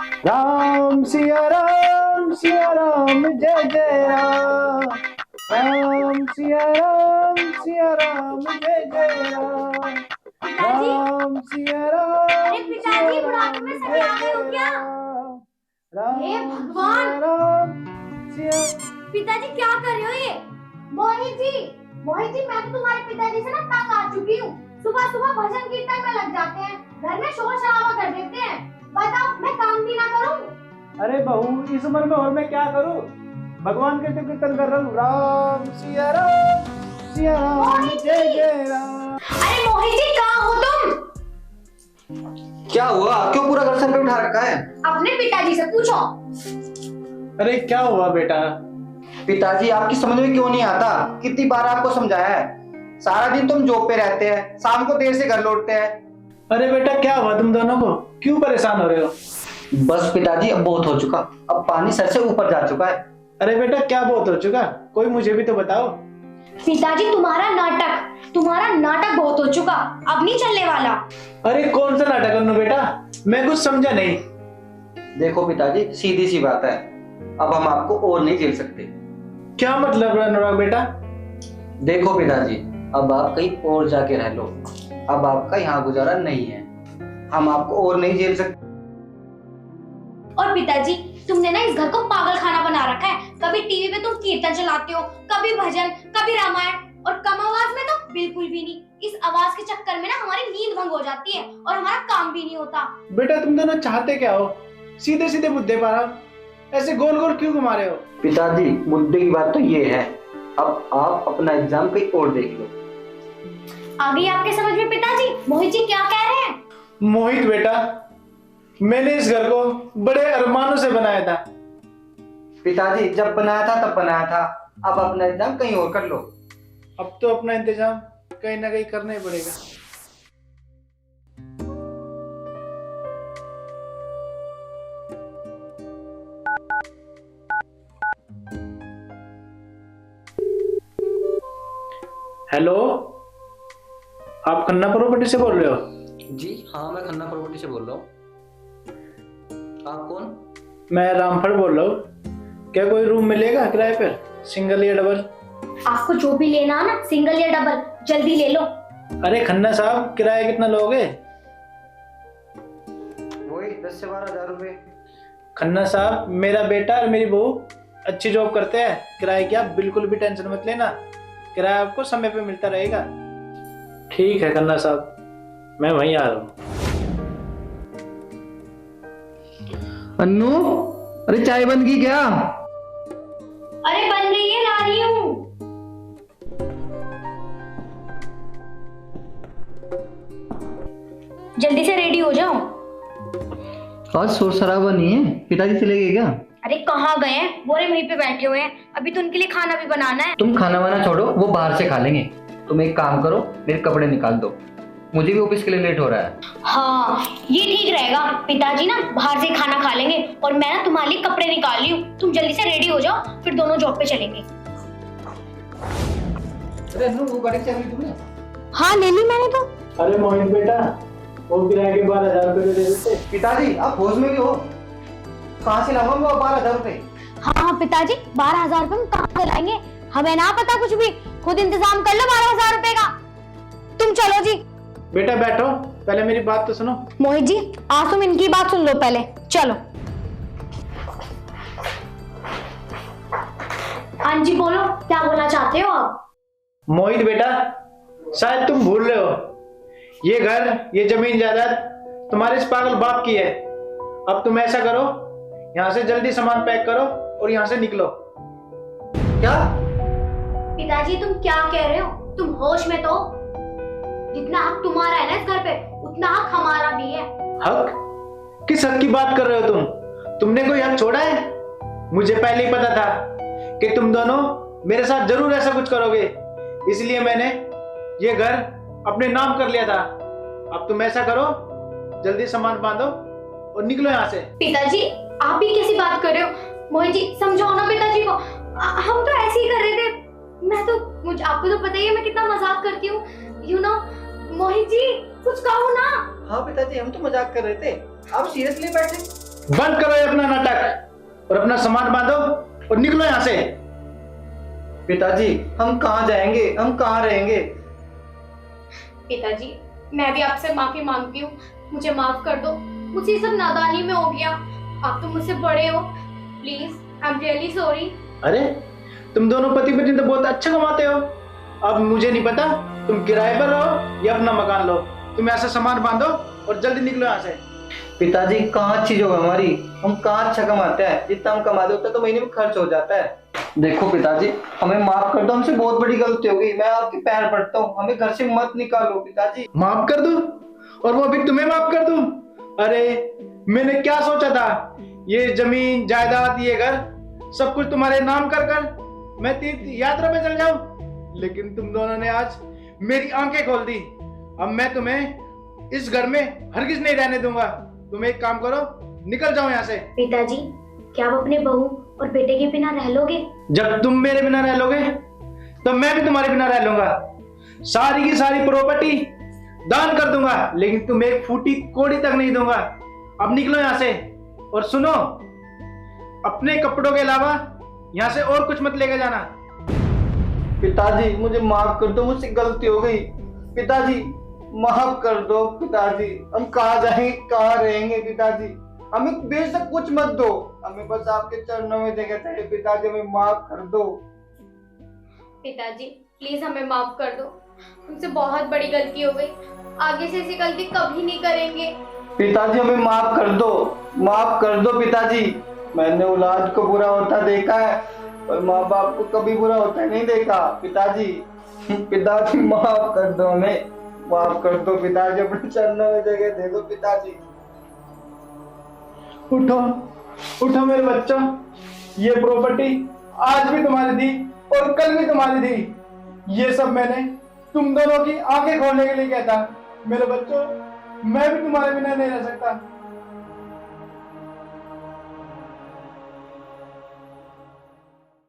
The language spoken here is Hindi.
राम सिया राम जय जय राम। राम सिया राम जय जय राम। पिताजी, राम सिया अरे पिताजी, राम बुढ़ापे में सभी जय आ गए हो जय क्या? राम। हे राम भगवान! सिया राम सिया। पिताजी क्या कर रहे हो ये? मोहित जी मैं तो तुम्हारे पिताजी से ना तंग आ चुकी हूँ। सुबह सुबह भजन कीर्तन में लग जाते हैं, घर में शोर शराबा कर देते हैं। बताओ मैं काम भी ना करूँ? अरे बहू, इस उम्र में और मैं क्या करूं? भगवान के तो कीर्तन कर रहा हूँ। राम सिया राम जय जय राम। अरे मोहित जी कहाँ हो तुम? क्या हुआ? क्यों पूरा घर सर पे उठा रखा है? अपने पिताजी से पूछो। अरे क्या हुआ बेटा? पिताजी आपकी समझ में क्यों नहीं आता? कितनी बार आपको समझाया है। सारा दिन तुम जॉब पे रहते हैं, शाम को देर से घर लौटते हैं। अरे बेटा क्या हुआ तुम दोनों को? क्यों परेशान हो रहे हो? बस पिताजी अब बहुत हो चुका, अब पानी सर से ऊपर जा चुका है। अरे बेटा क्या बहुत हो चुका? कोई मुझे भी तो बताओ। पिताजी तुम्हारा नाटक बहुत हो चुका, अब नहीं चलने वाला। अरे कौन सा नाटक करना बेटा? मैं कुछ समझा नहीं। देखो पिताजी सीधी सी बात है, अब हम आपको और नहीं झेल सकते। क्या मतलब अनुराग बेटा? देखो पिताजी, अब आप कहीं और जाके रह लो, अब आपका यहाँ गुजारा नहीं है, हम आपको और नहीं झेल सकते। और पिताजी तुमने ना इस घर को पागल खाना बना रखा है। कभी टीवी पे तुम कीर्तन चलाते हो, कभी भजन, कभी रामायण, और कम आवाज में तो बिल्कुल भी नहीं। इस आवाज के चक्कर में ना हमारी नींद भंग हो जाती है और हमारा काम भी नहीं होता। बेटा तुम दोनों चाहते क्या हो? सीधे सीधे मुद्दे पर आओ, ऐसे गोल गोल क्यों घुमा रहे हो? पिताजी मुद्दे की बात तो ये है, अब आप अपना एग्जाम कहीं और देख लो। आ गई आपके समझ में पिताजी? मोहित जी क्या कह रहे हैं? मोहित बेटा, मैंने इस घर को बड़े अरमानों से बनाया था। पिताजी जब बनाया था तब बनाया था, अब अपना एग्जाम कहीं और कर लो। अब तो अपना इंतजाम कहीं ना कहीं करना ही पड़ेगा। हेलो, आप खन्ना प्रॉपर्टी से बोल रहे हो? जी हाँ, मैं खन्ना प्रॉपर्टी से बोल रहा हूँ। आप कौन? मैं रामफल बोल रहा हूँ। क्या कोई रूम मिलेगा किराए पर, सिंगल या डबल? आपको जो भी लेना है ना, सिंगल या डबल, जल्दी ले लो। अरे खन्ना साहब, किराया कितना लोगे? वही 10 से 12 हजार रुपए। खन्ना साहब, मेरा बेटा और मेरी बहू अच्छी जॉब करते हैं, किराए की आप बिल्कुल भी टेंशन मत लेना, किराया आपको समय पे मिलता रहेगा। ठीक है खन्ना साहब, मैं वहीं आ रहा हूँ। अन्नू, अरे चाय बन गई क्या? अरे बन रही है, ला रही हूँ। जल्दी से रेडी हो जाओ। आज शोर शराबा नहीं है, पिताजी चले गए क्या? अरे कहाँ गए हैं? वो रे वहीं पे बैठे हुए हैं, अभी तो उनके लिए खाना भी बनाना है। तुम खाना वाना छोड़ो, वो बाहर से खा लेंगे। तुम एक काम करो, मेरे कपड़े निकाल दो, मुझे भी ऑफिस के लिए लेट हो रहा है। हाँ ये ठीक रहेगा, पिताजी ना बाहर से खाना खा लेंगे और मैं ना तुम्हारे लिए कपड़े निकाल ली हूँ। तुम जल्दी से रेडी हो जाओ, फिर दोनों जॉब पे चलेंगे। अरे अन्नू, वो गाड़ी चाहिए तुमने? हाँ ले ली मैंने तो। अरे मोहित बेटा, वो किराए के 12,000 रुपये दे देते। पिताजी आप फौज में भी हो, कहाँ से लाऊंगा वो 12,000 रुपए? हाँ पिताजी, 12,000 रुपए हम कहाँ से लाएंगे? हमें ना पता कुछ भी, खुद इंतजाम कर लो 12,000 रुपए का। तुम चलो जी। बेटा बैठो, पहले मेरी बात तो सुनो। मोहित जी आज तुम इनकी बात सुन लो पहले, चलो। हाँ जी बोलो, क्या बोलना चाहते हो आप? मोहित बेटा, शायद तुम भूल रहे हो, ये घर, ये जमीन जायदाद तुम्हारे इस पागल बाप की है। अब तुम ऐसा करो, यहाँ से जल्दी सामान पैक करो और यहाँ से निकलो। क्या? पिताजी तुम क्या कह रहे हो? तुम होश में तो? जितना हक तुम्हारा है ना इस घर पे, उतना हक हमारा भी है। हक? किस हक की बात कर रहे हो तुम? तुमने कोई हक छोड़ा है? मुझे पहले ही पता था कि तुम दोनों मेरे साथ जरूर ऐसा कुछ करोगे, इसलिए मैंने ये घर अपने नाम कर लिया था। अब तुम ऐसा करो, जल्दी सामान बांधो और निकलो यहाँ से। पिताजी आप भी कैसी बात कर रहे हो? मोहित जी समझाओ ना पिताजी को, हम तो ऐसे ही कर रहे थे। मैं तो, मुझे आपको तो पता ही है मैं कितना मजाक करती हूँ, यू नो। मोहित जी कुछ कहो ना। हाँ पिताजी, हम तो मजाक कर रहे थे, आप सीरियसली बैठे? बंद करो ये अपना नाटक और अपना सामान बांधो और निकलो यहाँ से। पिताजी हम कहाँ जाएंगे, हम कहाँ रहेंगे? पिताजी मैं भी आपसे माफी मांगती हूँ, मुझे माफ कर दो, मुझे ये सब नादानी में हो गया। आप तो मुझसे बड़े हो, please I am really sorry. अरे तुम दोनों पति पत्नी तो बहुत अच्छा कमाते हो। अब मुझे नहीं पता तुम किराए पर रहो या अपना मकान लो। तुम ऐसा सामान बांधो और जल्दी निकलो यहाँ से। पिताजी कहाँ अच्छी जॉब है हमारी, हम कहाँ अच्छा कमाते हैं, जितना हम कमाते होते तो महीने में खर्च हो जाता है। देखो पिताजी हमें माफ कर दो, हमसे बहुत बड़ी गलती हो गई, मैं आपके पैर पड़ता हूँ, हमें घर से मत निकालो पिताजी। माफ कर दूं और वो भी तुम्हें माफ कर दूं? अरे मैंने क्या सोचा था, ये जमीन जायदाद ये घर सब कुछ तुम्हारे नाम कर कर मैं तीर्थ यात्रा पे चल जाऊं, लेकिन तुम दोनों ने आज मेरी आंखें खोल दी। अब मैं तुम्हें इस घर में हरगिज नहीं रहने दूंगा। तुम एक काम करो, निकल जाओ यहाँ से। पिताजी क्या आप अपने बहू और बेटे के बिना रह लोगे? जब तुम मेरे बिना रह लोगे तो मैं भी तुम्हारे बिना रह लूंगा। सारी की सारी प्रॉपर्टी दान कर दूंगा, लेकिन तुम एक फूटी कोड़ी तक नहीं दूंगा। अब निकलो यहाँ से और सुनो, अपने कपड़ों के अलावा यहाँ से और कुछ मत लेके जाना। पिताजी मुझे माफ कर दो, मुझसे गलती हो गई। पिताजी माफ कर दो पिताजी, हम कहाँ जाएंगे, कहाँ रहेंगे पिताजी, हमें बेशक कुछ मत दो, हमें बस आपके चरणों में जगह चाहिए पिताजी, हमें माफ कर दो। पिताजी प्लीज हमें माफ कर दो, तुमसे बहुत बड़ी गलती हो गई, आगे से ऐसी गलती कभी नहीं करेंगे। पिताजी हमें माफ कर दो, माफ कर दो पिताजी। मैंने औलाद को बुरा होता देखा है और माँ बाप को कभी बुरा होता नहीं देखा पिताजी। पिताजी माफ कर दो, हमें माफ कर दो पिताजी, अपने चरणों में जगह दे दो पिताजी। उठो उठो मेरे बच्चों, ये प्रॉपर्टी आज भी तुम्हारी थी और कल भी तुम्हारी थी। ये सब मैंने तुम दोनों की आंखें खोलने के लिए किया था। मेरे बच्चों मैं भी तुम्हारे बिना नहीं रह सकता।